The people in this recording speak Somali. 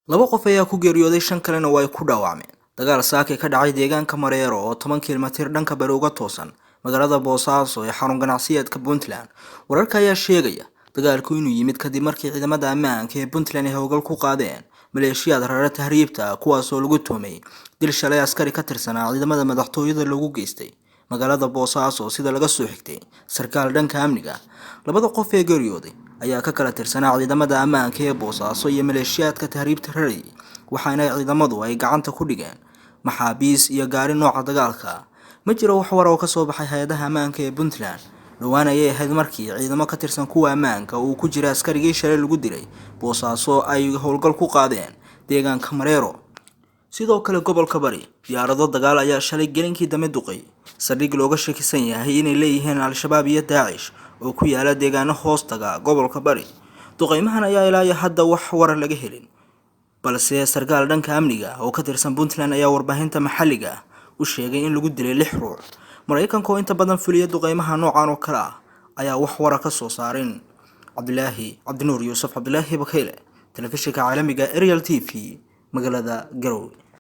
laba qof ayaa ku geeriyooday shan kalena way ku dhaawacmeen dagaal saaka ka dhacay deegaanka Mareero oo 10 kiiloomitir dhanka bari uga toosan magaalada Boosaaso ee xarun ganacsiyeedka Puntland. Wararka ayaa sheegaya dagaalku inuu yimid kadib markii ciidamada ammaanka ee Puntland ay howlgal ku qaadeen maleeshiyada reer tahriibta kuwaas oo lagu tumay dil shalay askari ka tirsanaa ciidamada madaxtooyada lagu geystay magaalada Boosaaso sida laga soo xigtay sarkaal dhanka amniga. Labada qof ee geeriyooday ayaa ka kala tirsanaa ciidamada ammaanka ee Boosaaso iyo maleeshiyadka tahriibta reer waxaana ciidamadu ay gacanta ku dhigeen maxaabiis iyo gaari nooca dagaalka. Ma jiro wax war oo ka soo baxay hay'adaha ammaanka ee Puntland dhawaan ayay ahayd markii ciidamo ka tirsan kuwa ammaanka uu ku jira askarigii shalay lagu dilay Boosaaso ay howlgal ku qaadeen deegaanka Mareero. sidoo kale gobolka bari diyaarado dagaal ayaa shalay gelinkii dambe duqay saldhig looga shakisan yahay inay leeyihiin al-shabaab iyo dhacay oo ku yaala deegaano hoostaga gobolka bari. duqeymahan ayaa ilaa hadda wax war laga helin balse sarkaal dhanka amniga oo ka tirsan Puntland ayaa warbaahinta maxalliga u sheegay in lagu dilay 6 ruux. Mareykanka oo inta badan fuliya duqeymaha noocan oo kale ah ayaa wax war ka soo saarin. Cabdinuur Yuusuf Cabdilaahi Bakayle, telefishinka caalamiga Ariel TV, magaalada Garowe.